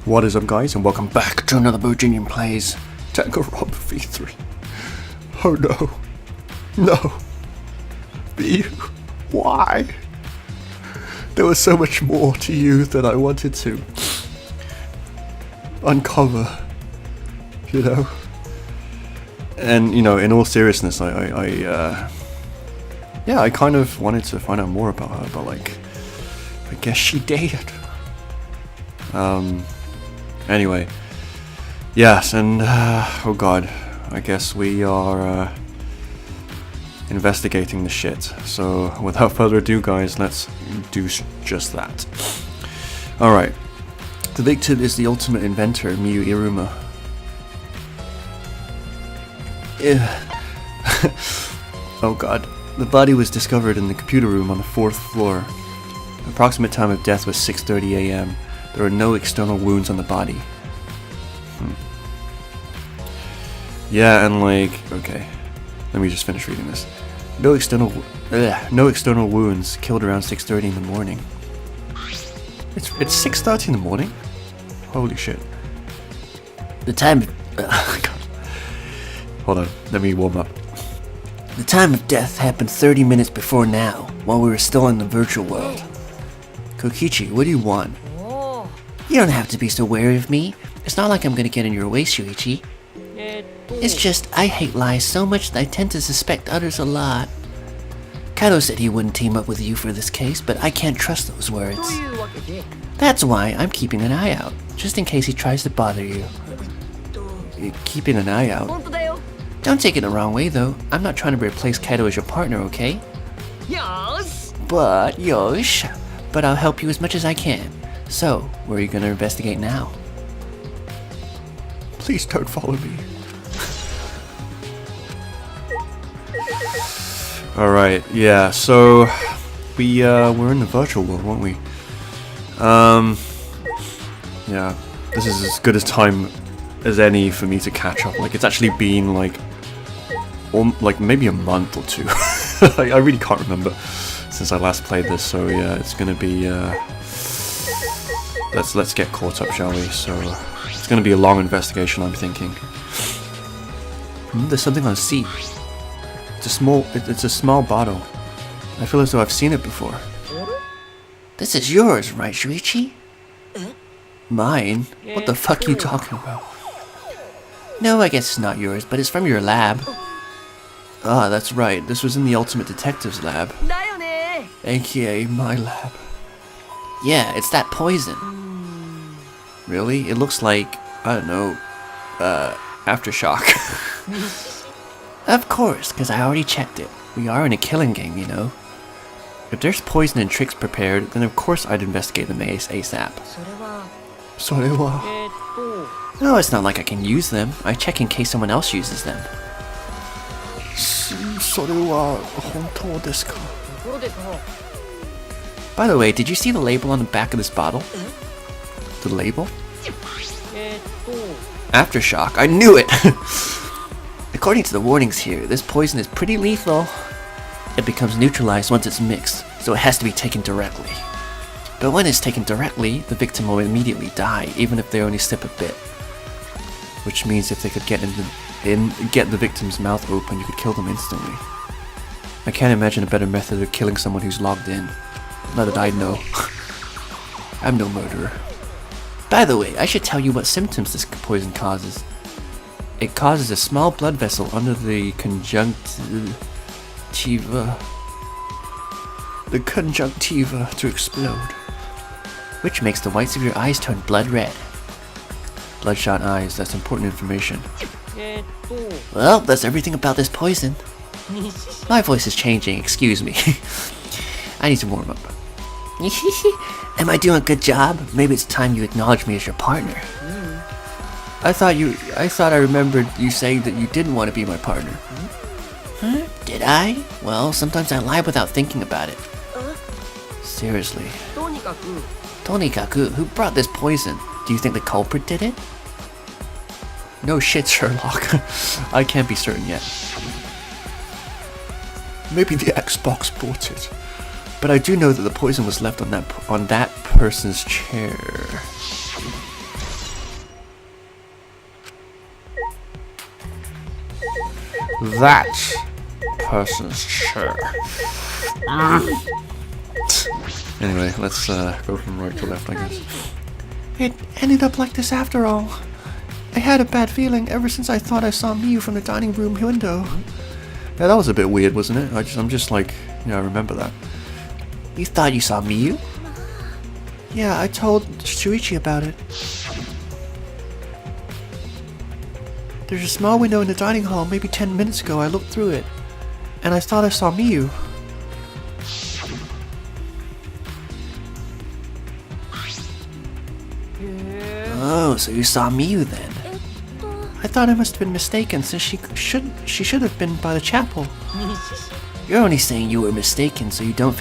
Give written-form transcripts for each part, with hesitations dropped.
What is up, guys, and welcome back to another Bowjinjin Plays Danganronpa v3. Oh no. No. You. Why? There was so much more to you that I wanted to uncover, you know? And, you know, in all seriousness, I kind of wanted to find out more about her, but like, I guess she dated. Anyway, yes, and oh god, I guess we are investigating the shit. So without further ado, guys, let's do just that. Alright, the victim is the ultimate inventor, Miyu Iruma. Oh god, the body was discovered in the computer room on the 4th floor. The approximate time of death was 6:30 a.m. There are no external wounds on the body. Yeah, and like, okay, let me just finish reading this. No external wounds. Killed around 6:30 in the morning. It's 6:30 in the morning. Holy shit. The time. God. Hold on, let me warm up. The time of death happened 30 minutes before now, while we were still in the virtual world. Kokichi, what do you want? You don't have to be so wary of me. It's not like I'm gonna get in your way, Shuichi. It's just, I hate lies so much that I tend to suspect others a lot. Kaido said he wouldn't team up with you for this case, but I can't trust those words. That's why I'm keeping an eye out, just in case he tries to bother you. Keeping an eye out? Don't take it the wrong way though, I'm not trying to replace Kaido as your partner, okay? But I'll help you as much as I can. So, where are you gonna investigate now? Please don't follow me. Alright, yeah, so we were in the virtual world, weren't we? Yeah, this is as good a time as any for me to catch up. Like, it's actually been like maybe a month or two. I really can't remember since I last played this, so yeah, it's gonna be let's get caught up, shall we? So it's gonna be a long investigation, I'm thinking. There's something on the seat. It's a small bottle. I feel as though I've seen it before. This is yours, right, Shuichi? Mine? What the fuck are you talking about? No, I guess it's not yours, but it's from your lab. Ah, that's right. This was in the Ultimate Detective's lab. AKA my lab. Yeah, it's that poison. Really? It looks like, I don't know, Aftershock. Of course, because I already checked it. We are in a killing game, you know. If there's poison and tricks prepared, then of course I'd investigate them ASAP. No, it's not like I can use them. I check in case someone else uses them. By the way, did you see the label on the back of this bottle? The label? Aftershock. I knew it! According to the warnings here, this poison is pretty lethal. It becomes neutralized once it's mixed, so it has to be taken directly. But when it's taken directly, the victim will immediately die, even if they only sip a bit. Which means if they could get the victim's mouth open, you could kill them instantly. I can't imagine a better method of killing someone who's logged in. Not that I know. I'm no murderer. By the way, I should tell you what symptoms this poison causes. It causes a small blood vessel under the conjunctiva to explode, which makes the whites of your eyes turn blood red. Bloodshot eyes, that's important information. Well, that's everything about this poison. My voice is changing, excuse me. I need to warm up. Am I doing a good job? Maybe it's time you acknowledge me as your partner. I thought I remembered you saying that you didn't want to be my partner. Huh? Did I? Well, sometimes I lie without thinking about it. Seriously. Tonikaku, who brought this poison? Do you think the culprit did it? No shit, Sherlock. I can't be certain yet. Maybe the Xbox bought it. But I do know that the poison was left on that person's chair. that person's chair. Anyway, let's go from right to left, I guess. It ended up like this after all. I had a bad feeling ever since I thought I saw Miu from the dining room window. Yeah, that was a bit weird, wasn't it? I'm just like, yeah, I remember that. You thought you saw Miu? Yeah, I told Shuichi about it. There's a small window in the dining hall. Maybe 10 minutes ago I looked through it, and I thought I saw Miu. Oh, so you saw Miu then? I thought I must have been mistaken, since she should have been by the chapel. You're only saying you were mistaken, so you don't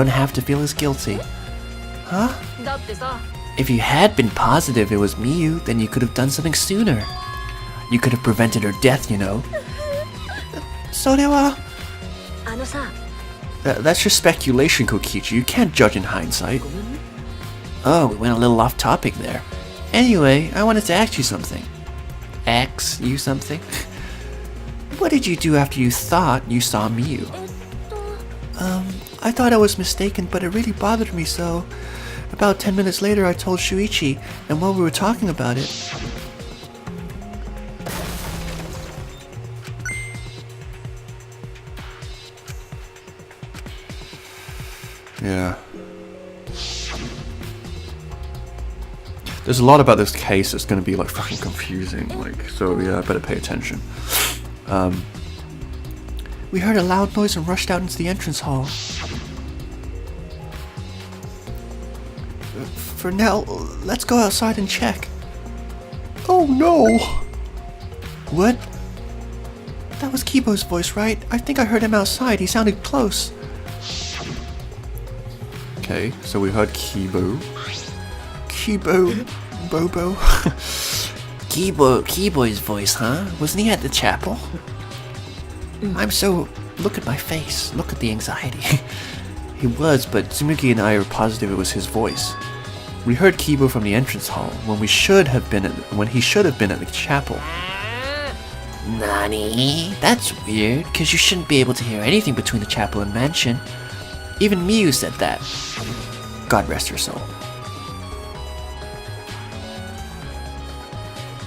have to feel as guilty. Huh? If you had been positive it was Miu, then you could have done something sooner. You could have prevented her death, you know. So that's just speculation, Kokichi. You can't judge in hindsight. Oh, we went a little off topic there. Anyway, I wanted to ask you something. Ask you something? What did you do after you thought you saw Miu? I thought I was mistaken, but it really bothered me, so about 10 minutes later I told Shuichi, and while we were talking about it... Yeah. There's a lot about this case that's going to be like fucking confusing, like, so yeah, I better pay attention. We heard a loud noise and rushed out into the entrance hall. For now, let's go outside and check. Oh no! What? That was Kibo's voice, right? I think I heard him outside. He sounded close. Okay, so we heard Kibo. Bobo. Kibo's voice, huh? Wasn't he at the chapel? Look at my face. Look at the anxiety. He was, but Tsumugi and I are positive it was his voice. We heard Kibo from the entrance hall when he should have been at the chapel. Nani? That's weird, because you shouldn't be able to hear anything between the chapel and mansion. Even Miu said that. God rest her soul.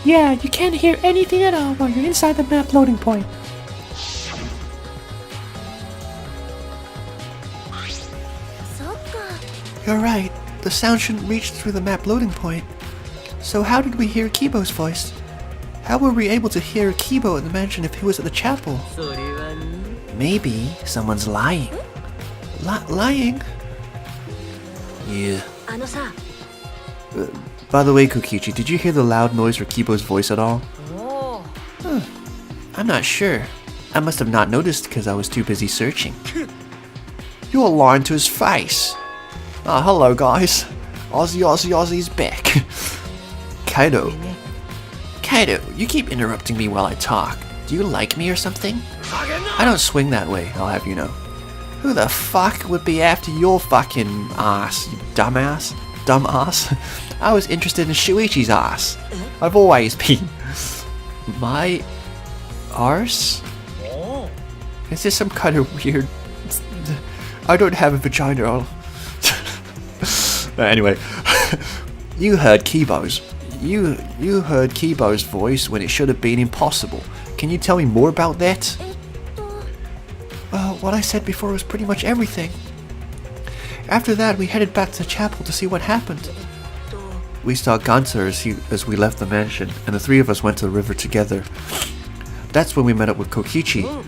Yeah, you can't hear anything at all while you're inside the map loading point. You're right. The sound shouldn't reach through the map loading point. So how did we hear Kibo's voice? How were we able to hear Kibo at the mansion if he was at the chapel? Maybe someone's lying. Lying? Yeah. By the way, Kokichi, did you hear the loud noise for Kibo's voice at all? I'm not sure. I must have not noticed because I was too busy searching. You're lying to his face. Oh, hello guys. Ozzy's back. Kaido, you keep interrupting me while I talk. Do you like me or something? I don't swing that way, I'll have you know. Who the fuck would be after your fucking ass, you dumbass? Dumbass? I was interested in Shuichi's ass. I've always been. My arse? Is this some kind of weird... I don't have a vagina. Anyway, you heard Kibo's. You heard Kibo's voice when it should have been impossible. Can you tell me more about that? Well, what I said before was pretty much everything. After that, we headed back to the chapel to see what happened. We saw Ganser as we left the mansion, and the three of us went to the river together. That's when we met up with Kokichi.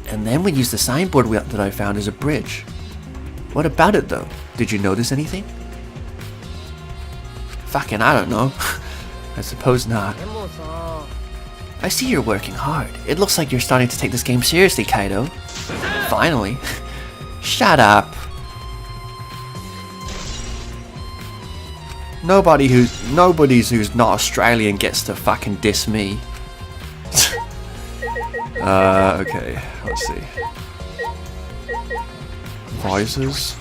And then we used the signboard that I found as a bridge. What about it, though? Did you notice anything? Fucking, I don't know. I suppose not. I see you're working hard. It looks like you're starting to take this game seriously, Kaido. Finally. Shut up. Nobody's who's not Australian gets to fucking diss me. Okay, let's see. Visors.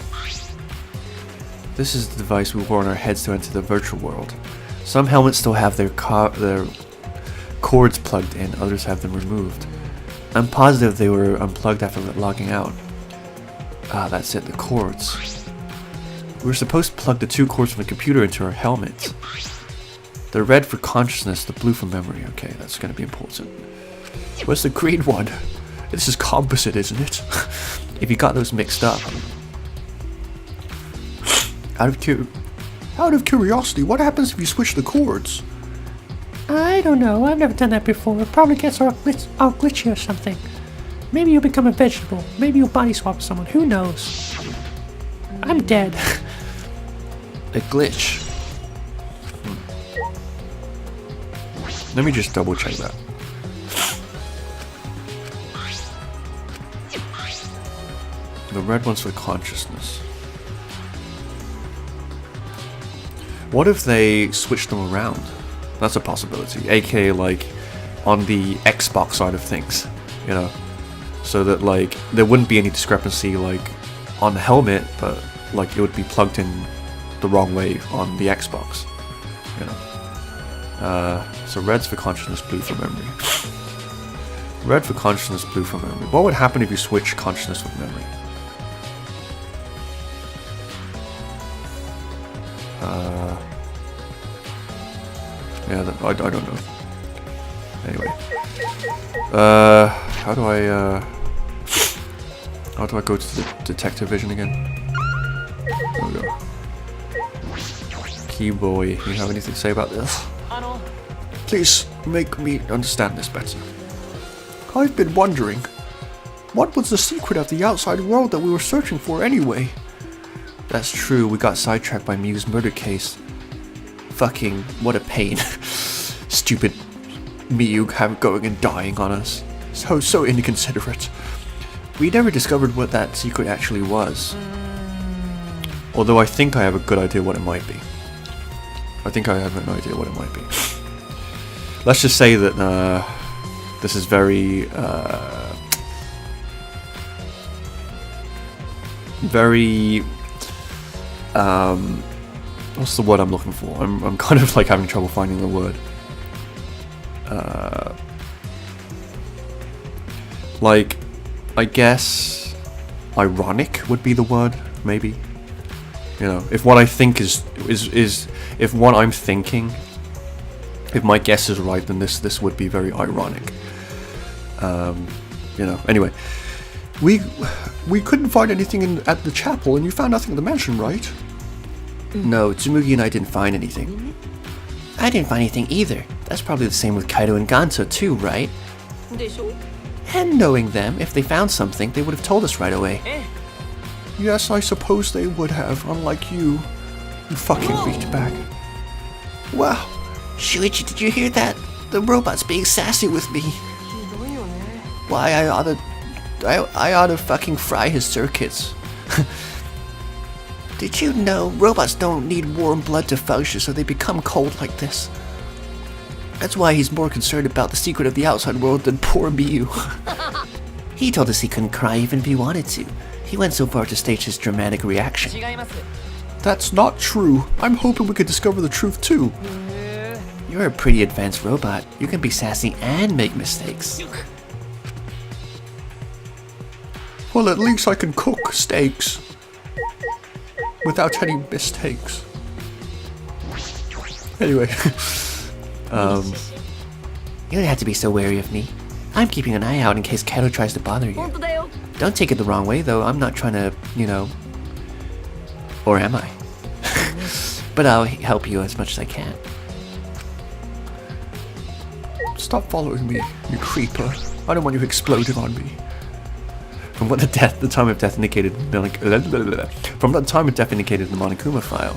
This is the device we wore on our heads to enter the virtual world. Some helmets still have their cords plugged in, others have them removed. I'm positive they were unplugged after logging out. Ah, that's it, the cords. We were supposed to plug the 2 cords from the computer into our helmet. The red for consciousness, the blue for memory. Okay, that's gonna be important. Where's the green one? This is composite, isn't it? If you got those mixed up. Out of curiosity, what happens if you switch the cords? I don't know. I've never done that before. It probably gets all glitchy or something. Maybe you'll become a vegetable. Maybe you'll body swap with someone. Who knows? I'm dead. A glitch. Let me just double check that. The red one's for consciousness. What if they switch them around? That's a possibility. AKA like on the Xbox side of things, you know? So that like there wouldn't be any discrepancy like on the helmet, but like it would be plugged in the wrong way on the Xbox, you know? So red's for consciousness, blue for memory. Red for consciousness, blue for memory. What would happen if you switch consciousness with memory? Yeah, I don't know. Anyway. How do I go to the detective vision again? There we go. Keyboy, you have anything to say about this? Please make me understand this better. I've been wondering, what was the secret of the outside world that we were searching for anyway? That's true, we got sidetracked by Miu's murder case. Fucking, what a pain. Stupid Miu going and dying on us. So inconsiderate. We never discovered what that secret actually was. Although I think I have a good idea what it might be. I think I have an idea what it might be. Let's just say that this is very what's the word I'm looking for? I'm kind of like having trouble finding the word. Like, I guess ironic would be the word, maybe. You know, if what I think is if what I'm thinking, if my guess is right, then this would be very ironic. You know, anyway. We couldn't find anything at the chapel, and you found nothing at the mansion, right? No, Tsumugi and I didn't find anything. I didn't find anything either. That's probably the same with Kaido and Ganto too, right? And knowing them, if they found something, they would have told us right away. Yes, I suppose they would have, unlike you. You fucking beatbag. Wow. Shuichi, did you hear that? The robot's being sassy with me. Why, I ought to fucking fry his circuits. Did you know robots don't need warm blood to function, so they become cold like this? That's why he's more concerned about the secret of the outside world than poor Miu. He told us he couldn't cry even if he wanted to. He went so far to stage his dramatic reaction. That's not true. I'm hoping we could discover the truth too. You're a pretty advanced robot. You can be sassy and make mistakes. Well, at least I can cook steaks without any mistakes. Anyway, you don't have to be so wary of me. I'm keeping an eye out in case Kaido tries to bother you. Don't take it the wrong way, though. I'm not trying to, you know... Or am I? But I'll help you as much as I can. Stop following me, you creeper. I don't want you exploding on me. From the time of death indicated in the Monokuma file,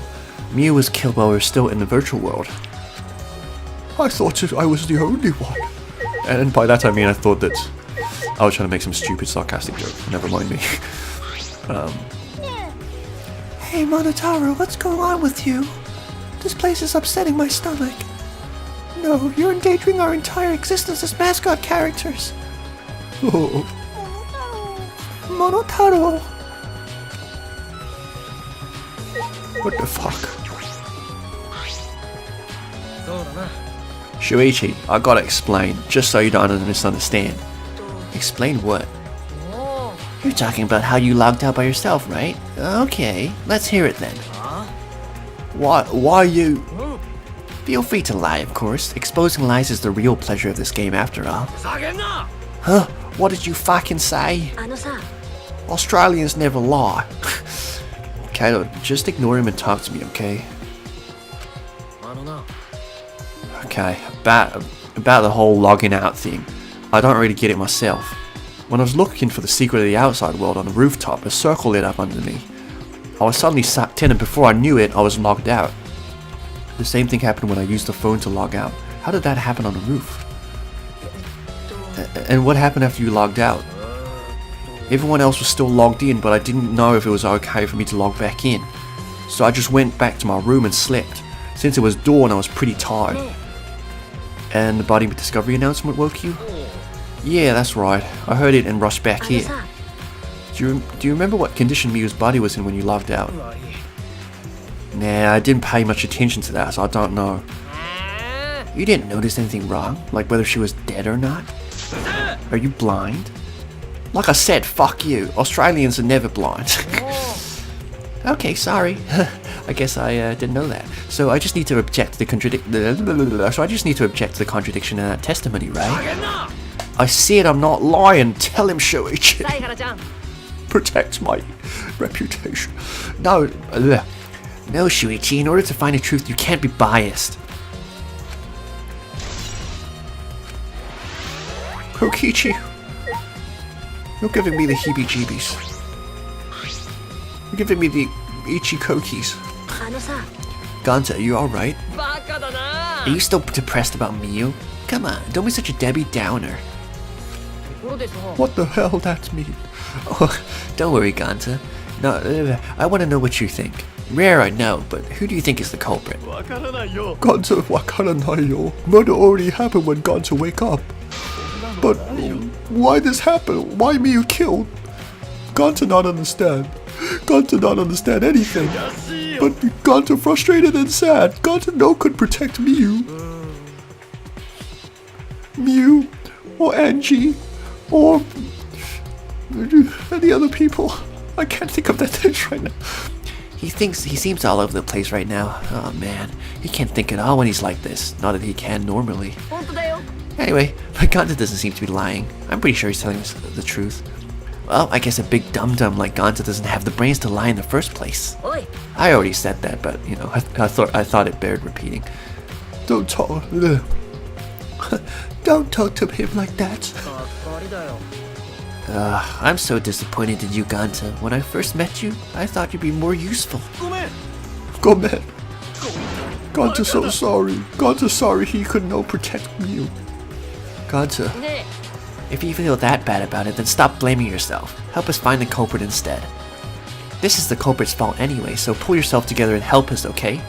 Miu was killed while we were still in the virtual world. I thought I was the only one. And by that I mean I thought that I was trying to make some stupid sarcastic joke. Never mind me. Hey Monotaro, what's going on with you? This place is upsetting my stomach. No, you're endangering our entire existence as mascot characters. Oh. Monotaro. What the fuck? Shuichi, I gotta explain, just so you don't misunderstand. Explain what? You're talking about how you logged out by yourself, right? Okay, let's hear it then. Why you... Feel free to lie, of course. Exposing lies is the real pleasure of this game after all. Huh? What did you fucking say? Australians never lie. Kaido, just ignore him and talk to me, okay? Okay, about the whole logging out thing. I don't really get it myself. When I was looking for the secret of the outside world on the rooftop, a circle lit up under me. I was suddenly sucked in, and before I knew it, I was logged out. The same thing happened when I used the phone to log out. How did that happen on the roof? And what happened after you logged out? Everyone else was still logged in, but I didn't know if it was okay for me to log back in. So I just went back to my room and slept, since it was dawn I was pretty tired. And the body discovery announcement woke you? Yeah, that's right. I heard it and rushed back here. Do you remember what condition Miu's body was in when you logged out? Nah, I didn't pay much attention to that, so I don't know. You didn't notice anything wrong? Like whether she was dead or not? Are you blind? Like I said, fuck you. Australians are never blind. Okay, sorry. I guess I didn't know that. So I just need to object to the contradiction in that testimony, right? I said I'm not lying. Tell him, Shuichi. Protect my reputation. No, Shuichi. In order to find the truth, you can't be biased. Kokichi, you're giving me the heebie-jeebies. You're giving me the ichikokis. Ganta, are you alright? Are you still depressed about Miu? Come on, don't be such a Debbie Downer. What the hell that mean? Oh, don't worry, Ganta. No, I want to know what you think. Rare, I know, but who do you think is the culprit? Ganta wakaranai yo. Murder already happened when Ganta wake up. But why this happened? Why Miu killed? Ganta not understand. Ganta not understand anything. But Ganta frustrated and sad. Ganta no could protect Miu. Miu or Angie or any other people. I can't think of their names right now. He seems all over the place right now. Oh man, he can't think at all when he's like this. Not that he can normally. Anyway, but Ganta doesn't seem to be lying. I'm pretty sure he's telling us the truth. Well, I guess a big dum-dum like Ganta doesn't have the brains to lie in the first place. I already said that, but you know, I thought it bared repeating. Don't talk. Don't talk to him like that. I'm so disappointed in you, Ganta. When I first met you, I thought you'd be more useful. Gomen. Ganta so sorry. Ganta sorry he could no protect you. Ganta, if you feel that bad about it, then stop blaming yourself. Help us find the culprit instead. This is the culprit's fault anyway, so pull yourself together and help us, okay?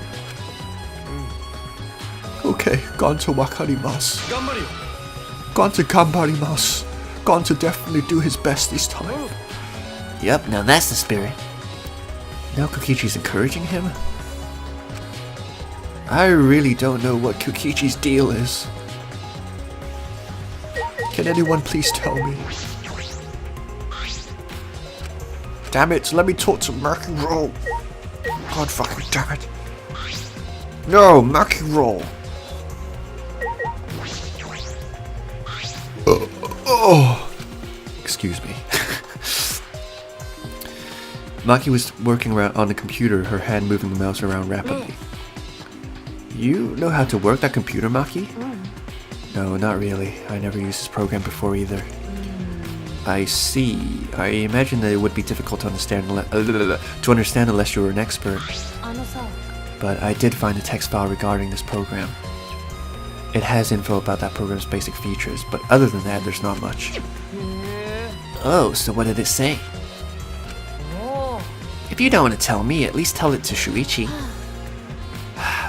Okay, Ganta wakarimasu. Ganta gambarimasu. Ganta definitely do his best this time. Yep, now that's the spirit. Now Kokichi's encouraging him? I really don't know what Kokichi's deal is. Can anyone please tell me? Damn it, let me talk to Murky Roll. God fucking damn it. No, Murky Roll. Excuse me. Maki was working around on the computer, her hand moving the mouse around rapidly. You know how to work that computer, Maki? No, not really. I never used this program before either. I see. I imagine that it would be difficult to understand unless you were an expert. But I did find a text file regarding this program. It has info about that program's basic features, but other than that, there's not much. Oh, so what did it say? If you don't want to tell me, at least tell it to Shuichi.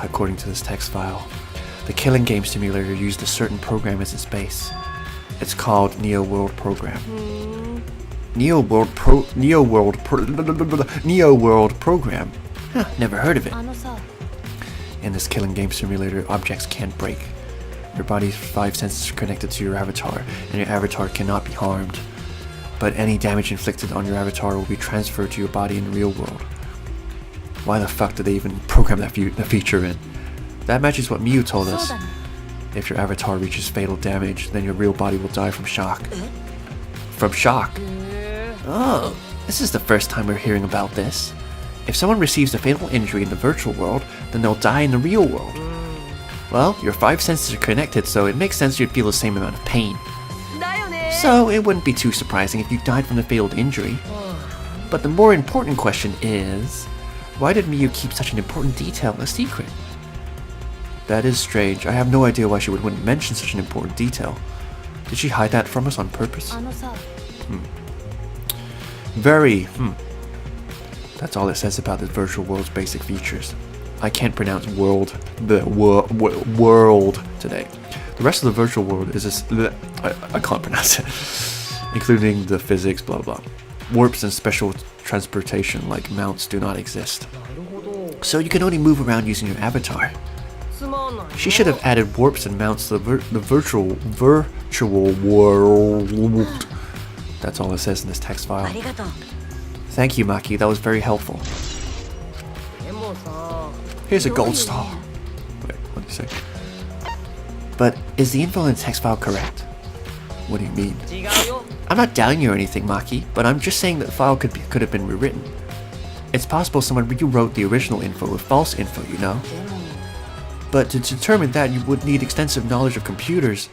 According to this text file, the killing game simulator used a certain program as its base. It's called Neo World Program. Neo World Program? Huh, never heard of it. In this killing game simulator, objects can't break. Your body's 5 senses are connected to your avatar, and your avatar cannot be harmed. But any damage inflicted on your avatar will be transferred to your body in the real world. Why the fuck did they even program that feature in? That matches what Miu told us. If your avatar reaches fatal damage, then your real body will die from shock. From shock? Oh, this is the first time we're hearing about this. If someone receives a fatal injury in the virtual world, then they'll die in the real world. Well, your 5 senses are connected, so it makes sense you'd feel the same amount of pain. So it wouldn't be too surprising if you died from the fatal injury. But the more important question is, why did Miu keep such an important detail a secret? That is strange. I have no idea why she wouldn't mention such an important detail. Did she hide that from us on purpose? That's all it says about this virtual world's basic features. I can't pronounce world today. The rest of the virtual world is I can't pronounce it, including the physics, blah blah. Warps and special transportation like mounts do not exist. So you can only move around using your avatar. She should have added warps and mounts to the virtual world. That's all it says in this text file. Thank you, Maki. That was very helpful. Here's a gold star. Wait, what did you say? But is the info in the text file correct? What do you mean? I'm not doubting you or anything, Maki, but I'm just saying that the file could have been rewritten. It's possible someone rewrote the original info with false info, you know? But to determine that, you would need extensive knowledge of computers.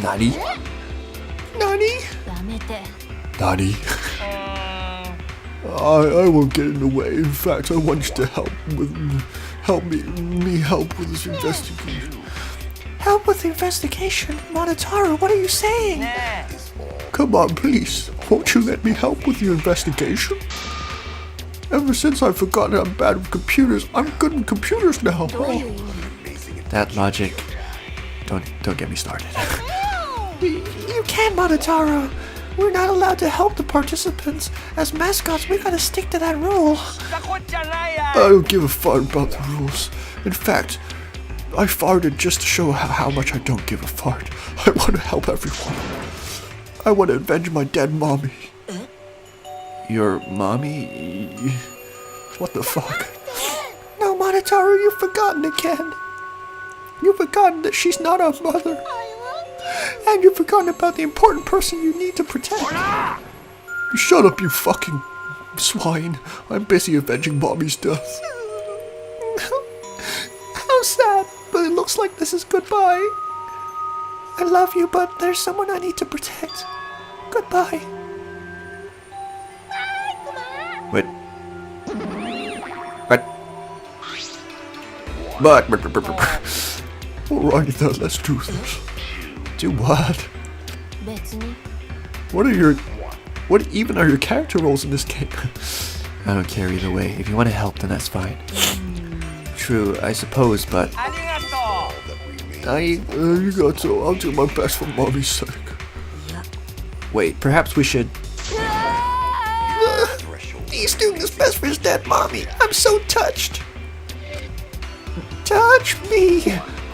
Nani? Nani? Nani? I won't get in the way. In fact, I want you to help with this investigation. Help with the investigation? Monotaro, what are you saying? Come on, please. Won't you let me help with your investigation? Ever since I've forgotten I'm bad with computers, I'm good with computers now. That logic. Don't get me started. You can't, Monotaro. We're not allowed to help the participants. As mascots, we gotta stick to that rule. I don't give a fart about the rules. In fact, I farted just to show how much I don't give a fart. I want to help everyone. I want to avenge my dead mommy. Your mommy? What the fuck? No, Monotaro, you've forgotten again. You've forgotten that she's not our mother. And you've forgotten about the important person you need to protect. Shut up, you fucking swine. I'm busy avenging mommy's death. How sad, but it looks like this is goodbye. I love you, but there's someone I need to protect. Goodbye. Wait. What? Alrighty then, let's do this. Do what? What even are your character roles in this game? I don't care either way. If you want to help, then that's fine. True, I suppose, but... You got to. I'll do my best for mommy's sake. Wait, perhaps we should... He's doing his best for his dead mommy. I'm so touched. Touch me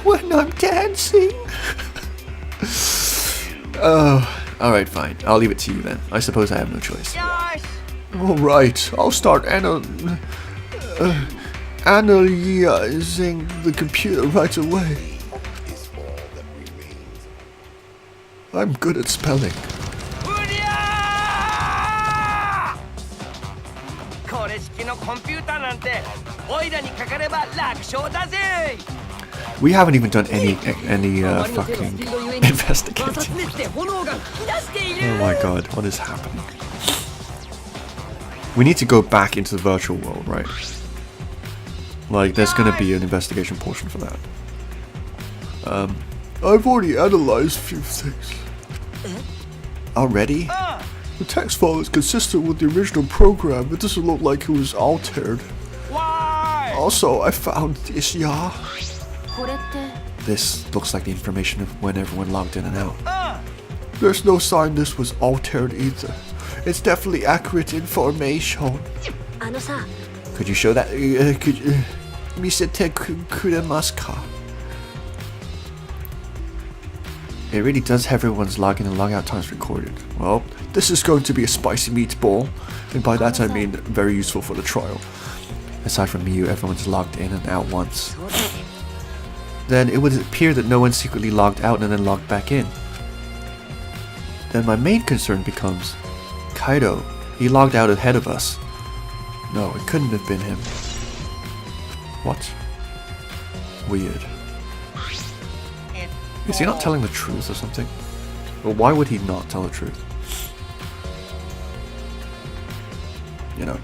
when I'm dancing. Alright, fine. I'll leave it to you then. I suppose I have no choice. Alright, I'll start analyzing the computer right away. I'm good at spelling. We haven't even done any fucking investigating. Oh my god, what is happening? We need to go back into the virtual world, right? Like, there's gonna be an investigation portion for that. I've already analyzed a few things. Already? The text file is consistent with the original program. It doesn't look like it was altered. Why? Also, I found this, yeah. This looks like the information of when everyone logged in and out. There's no sign this was altered either. It's definitely accurate information. Could you show that? Misete kuremasu ka? It really does have everyone's login and logout times recorded. Well, this is going to be a spicy meatball, and by that I mean very useful for the trial. Aside from Miu, everyone's logged in and out once. Then it would appear that no one secretly logged out and then logged back in. Then my main concern becomes Kaido. He logged out ahead of us. No, it couldn't have been him. What? Weird. Is he not telling the truth or something? Or why would he not tell the truth? You know,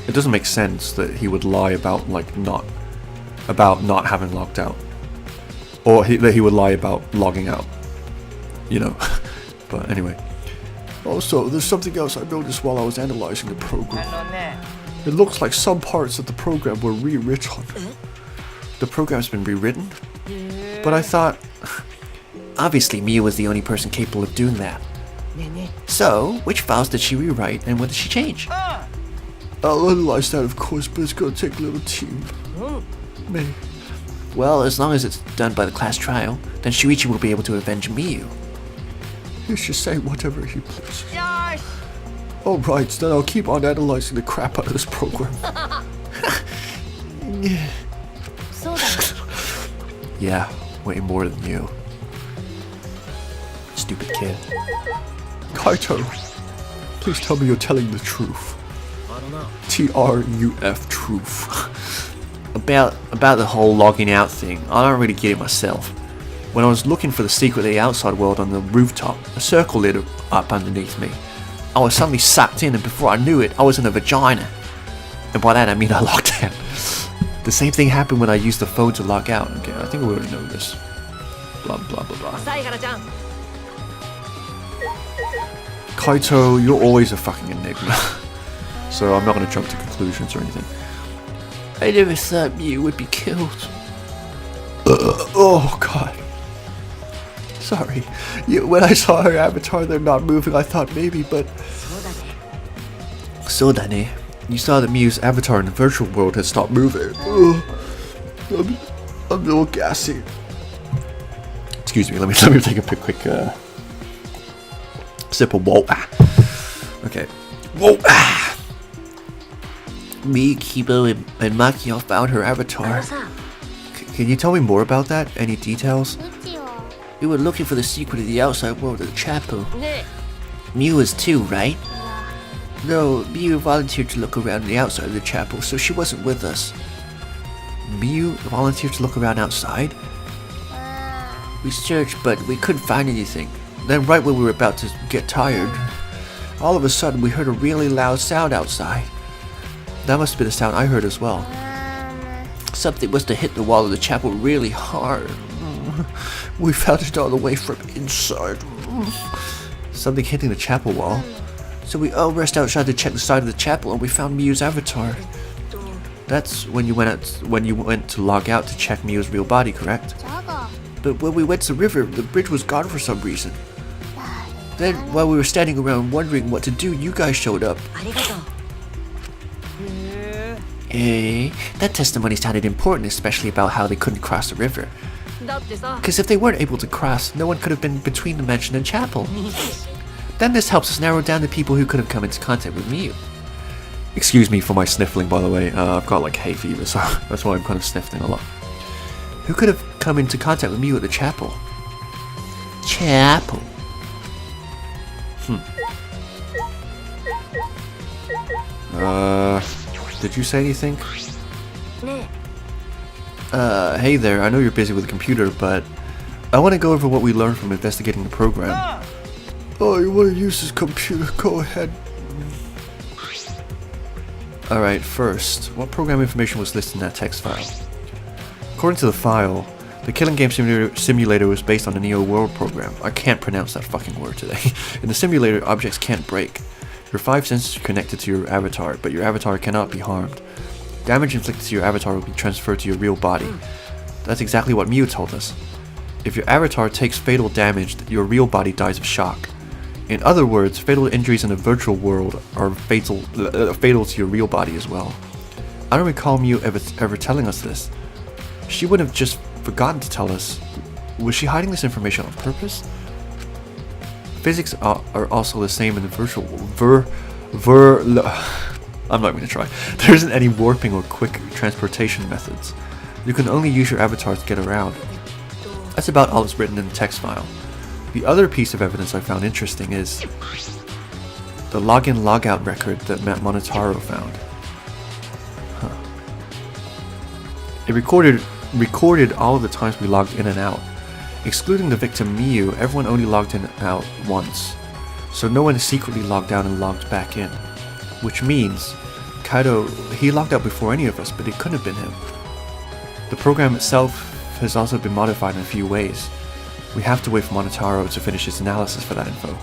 it doesn't make sense that he would lie about not having logged out, or that he would lie about logging out. You know, but anyway. Also, there's something else I noticed while I was analyzing the program. It looks like some parts of the program were rewritten. The program's been rewritten? But I thought... Obviously, Miu was the only person capable of doing that. So, which files did she rewrite and what did she change? I'll analyze that, of course, but it's gonna take a little team. Me. Well, as long as it's done by the class trial, then Shuichi will be able to avenge Miu. He should say whatever he pleases. Alright, then I'll keep on analyzing the crap out of this program. Yeah, way more than you. Stupid kid. Kaito, please tell me you're telling the truth. TRUF, truth. About the whole logging out thing, I don't really get it myself. When I was looking for the secret of the outside world on the rooftop, a circle lit up underneath me. I was suddenly sucked in, and before I knew it, I was in a vagina. And by that I mean I logged out. The same thing happened when I used the phone to log out. Okay, I think we already know this. Blah blah blah blah. Kaito, you're always a fucking enigma. So I'm not gonna jump to conclusions or anything. I never thought Miu would be killed. Oh god. Sorry. When I saw her avatar there not moving, I thought maybe, but... So Dane, you saw that Miu's avatar in the virtual world had stopped moving. I'm a little gassy. Excuse me, let me take a quick sip of water. Okay. Whoa. Me, Kibo, and Makio found her avatar. Can you tell me more about that? Any details? We were looking for the secret of the outside world of the chapel. Miu was too, right? No, Miu volunteered to look around the outside of the chapel, so she wasn't with us. Miu volunteered to look around outside? We searched, but we couldn't find anything. Then right when we were about to get tired, all of a sudden we heard a really loud sound outside. That must have been the sound I heard as well. Something must have hit the wall of the chapel really hard. We felt it all the way from inside. Something hitting the chapel wall. So we all rushed outside to check the side of the chapel, and we found Miu's avatar. That's when you went to log out to check Miu's real body, correct? But when we went to the river, the bridge was gone for some reason. Then, while we were standing around wondering what to do, you guys showed up. That testimony sounded important, especially about how they couldn't cross the river. Because if they weren't able to cross, no one could have been between the mansion and chapel. Then this helps us narrow down the people who could have come into contact with Miu. Excuse me for my sniffling, by the way. I've got like hay fever, so that's why I'm kind of sniffling a lot. Who could have come into contact with Miu at the chapel? Chapel. Did you say anything? Hey there, I know you're busy with the computer, but I want to go over what we learned from investigating the program. Oh, you want to use this computer? Go ahead. Alright, first, what program information was listed in that text file? According to the file, the Killing Game Simulator was based on the Neo World program. I can't pronounce that fucking word today. In the simulator, objects can't break. Your 5 senses are connected to your avatar, but your avatar cannot be harmed. Damage inflicted to your avatar will be transferred to your real body. That's exactly what Miu told us. If your avatar takes fatal damage, your real body dies of shock. In other words, fatal injuries in the virtual world are fatal to your real body as well. I don't recall Miu ever telling us this. She wouldn't have just forgotten to tell us. Was she hiding this information on purpose? Physics are also the same in the virtual I'm not going to try. There isn't any warping or quick transportation methods. You can only use your avatar to get around. That's about all that's written in the text file. The other piece of evidence I found interesting is the login logout record that Monotaro found. It recorded all of the times we logged in and out. Excluding the victim Miu, everyone only logged in and out once. So no one secretly logged out and logged back in. Which means Kaido, he logged out before any of us, but it couldn't have been him. The program itself has also been modified in a few ways. We have to wait for Monotaro to finish his analysis for that info.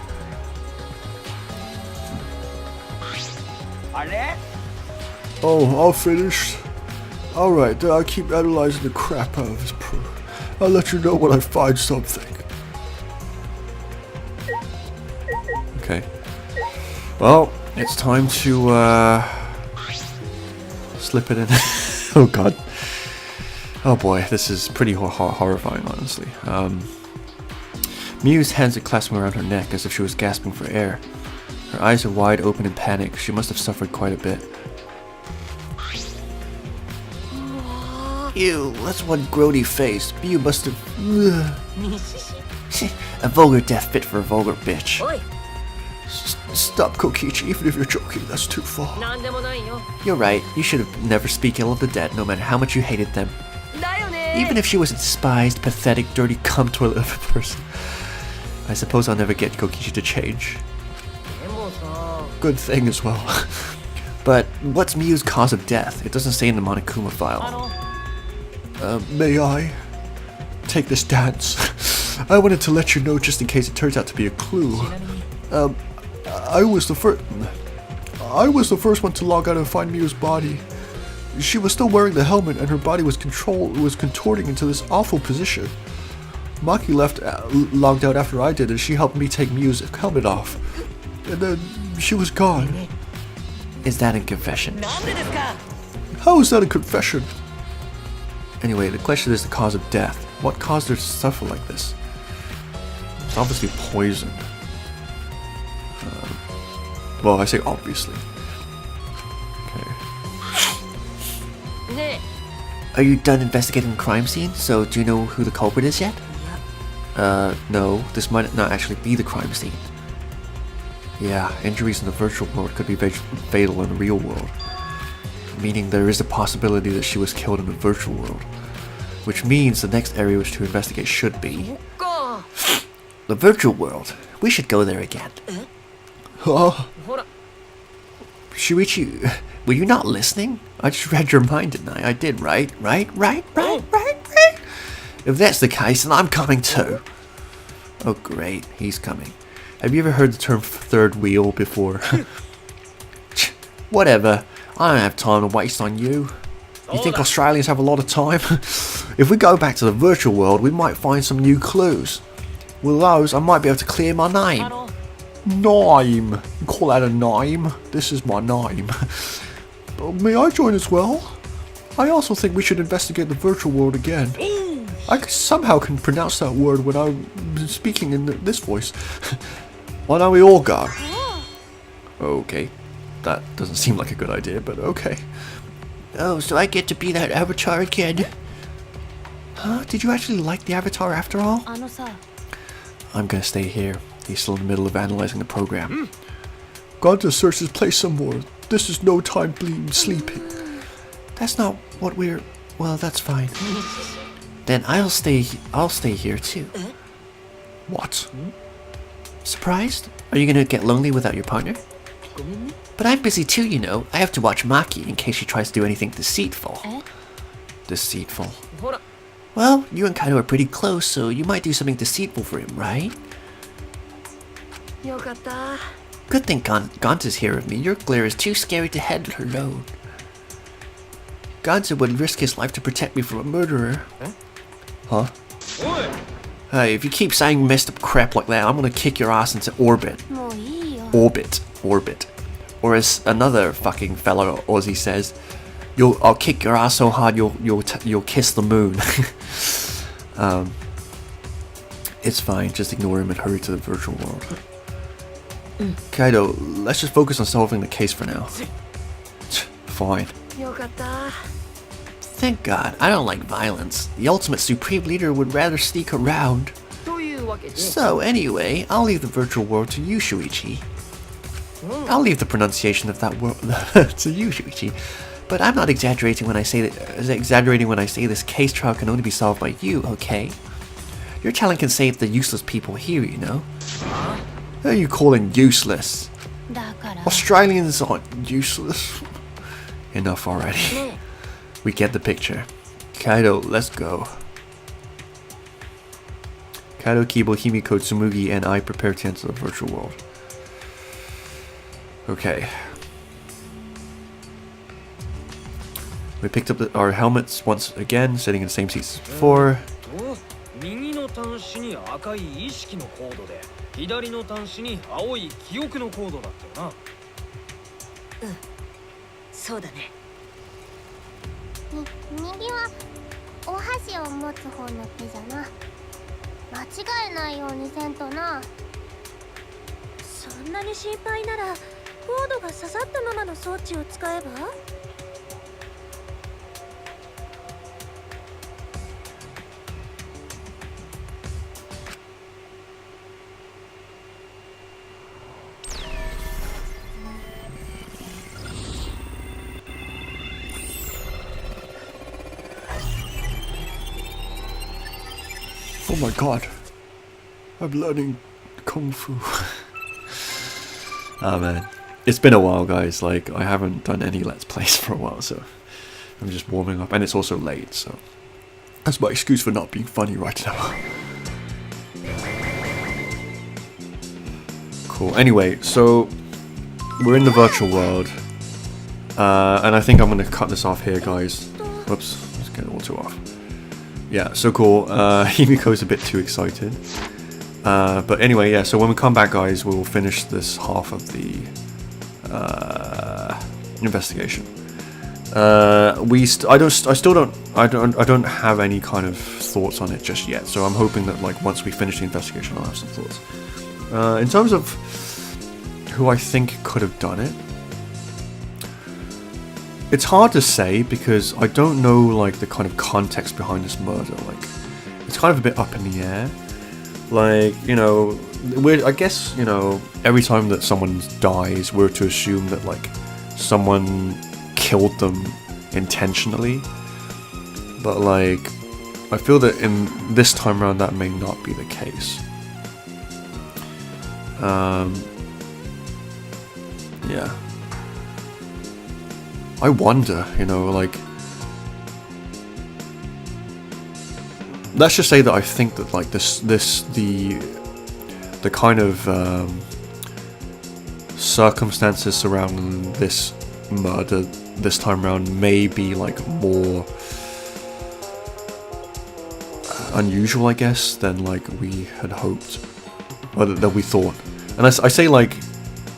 Oh, all finished? Alright, then I'll keep analyzing the crap out of this pro. I'll let you know when I find something. Okay. Well, it's time to slip it in. Oh god. Oh boy, this is pretty horrifying, honestly. Miu's hands are clasping around her neck as if she was gasping for air. Her eyes are wide open in panic. She must have suffered quite a bit. Ew, that's one grody face. Miu must have... A vulgar death fit for a vulgar bitch. Stop, Kokichi, even if you're joking, that's too far. You're right, you should have never speak ill of the dead, no matter how much you hated them. Even if she was a despised, pathetic, dirty cum toilet of a person. I suppose I'll never get Kokichi to change. Good thing as well. But what's Miu's cause of death? It doesn't say in the Monokuma file. May I take this dance? I wanted to let you know just in case it turns out to be a clue. I was the first one to log out and find Miu's body. She was still wearing the helmet and her body was contorting into this awful position. Maki logged out after I did and she helped me take Miu's helmet off. And then she was gone. Is that a confession? How is that a confession? Anyway, the question is the cause of death. What caused her to suffer like this? It's obviously poison. Well, I say obviously. Okay. Are you done investigating the crime scene? So, do you know who the culprit is yet? No, this might not actually be the crime scene. Yeah, injuries in the virtual world could be fatal in the real world. Meaning there is a possibility that she was killed in the virtual world. Which means the next area which to investigate should be... the virtual world. We should go there again. Huh? Shuichi, were you not listening? I just read your mind, didn't I? I did, right? Right? If that's the case, then I'm coming too. Oh great, he's coming. Have you ever heard the term third wheel before? Whatever, I don't have time to waste on you. You think Australians have a lot of time? If we go back to the virtual world, we might find some new clues. With those, I might be able to clear my name. Name. You call that a name? This is my name. May I join as well? I also think we should investigate the virtual world again. I somehow can pronounce that word when I'm speaking in this voice. Why don't we all go? Okay, that doesn't seem like a good idea, but okay. Oh, so I get to be that avatar again? Huh? Did you actually like the avatar after all? I'm gonna stay here. He's still in the middle of analyzing the program. Got to search this place some more. This is no time sleeping. That's not what we're... Well, that's fine. Then I'll stay here too. What? Surprised? Are you gonna get lonely without your partner? But I'm busy too, you know. I have to watch Maki in case she tries to do anything deceitful. Deceitful. Well, you and Kaido are pretty close, so you might do something deceitful for him, right? Good thing Gonza's here with me. Your glare is too scary to handle her alone. Gonza would risk his life to protect me from a murderer. Huh? Hey, if you keep saying messed up crap like that, I'm gonna kick your ass into orbit. Orbit. Or as another fucking fellow Aussie says, I'll kick your ass so hard you'll kiss the moon. It's fine, just ignore him and hurry to the virtual world. Kaido, let's just focus on solving the case for now. Fine. Thank God, I don't like violence. The ultimate supreme leader would rather sneak around. So anyway, I'll leave the virtual world to you, Shuichi. I'll leave the pronunciation of that word to you, Shuichi. But I'm not exaggerating when I say this case trial can only be solved by you, okay? Your talent can save the useless people here, you know? Who are you calling useless? Australians aren't useless. Enough already. We get the picture. Kaido, let's go. Kaido, Kibo, Himiko, Tsumugi, and I prepare to enter the virtual world. Okay. We picked up our helmets once again, sitting in the same seats as before. 右の端子に赤い意識のコードで、左の端子に青い記憶のコードだったよな。そうだね。右はお箸を持つ方の手じゃな。間違えないようにせんとな。そんなに心配ならコードが刺さったままの装置を使えばOh my god. I'm learning Kung Fu. Oh man. It's been a while, guys. Like, I haven't done any Let's Plays for a while, so I'm just warming up. And it's also late, so that's my excuse for not being funny right now. Cool. Anyway, so we're in the virtual world. And I think I'm going to cut this off here, guys. Whoops. Let's get it all too off. Yeah, so cool. Himiko's a bit too excited. But anyway, yeah, so when we come back, guys, we'll finish this half of the investigation. I don't have any kind of thoughts on it just yet, so I'm hoping that like once we finish the investigation I'll have some thoughts. In terms of who I think could have done it, it's hard to say because I don't know like the kind of context behind this murder. Like, it's kind of a bit up in the air. Like, you know, I guess, you know, every time that someone dies, we're to assume that like someone killed them intentionally. But like, I feel that in this time around that may not be the case. Yeah. I wonder, you know, like, let's just say that I think that like the kind of circumstances surrounding this murder this time around may be like more unusual, I guess, than like we had hoped, or that we thought. And I say like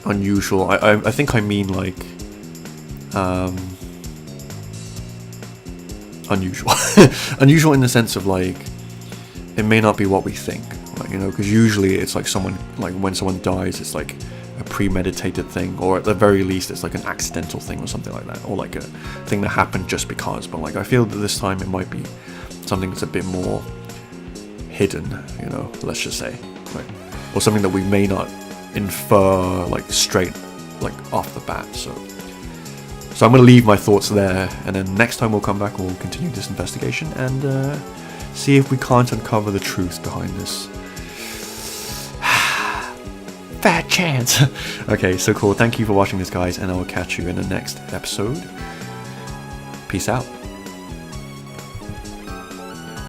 unusual, I think I mean like unusual. Unusual in the sense of like it may not be what we think, like, you know, because usually it's like someone, like when someone dies it's like a premeditated thing, or at the very least it's like an accidental thing or something like that, or like a thing that happened just because. But like I feel that this time it might be something that's a bit more hidden, you know, let's just say, right? Or something that we may not infer like straight like off the bat. So I'm going to leave my thoughts there, and then next time we'll come back, we'll continue this investigation and see if we can't uncover the truth behind this. Fat chance. Okay, so cool. Thank you for watching this, guys, and I will catch you in the next episode. Peace out.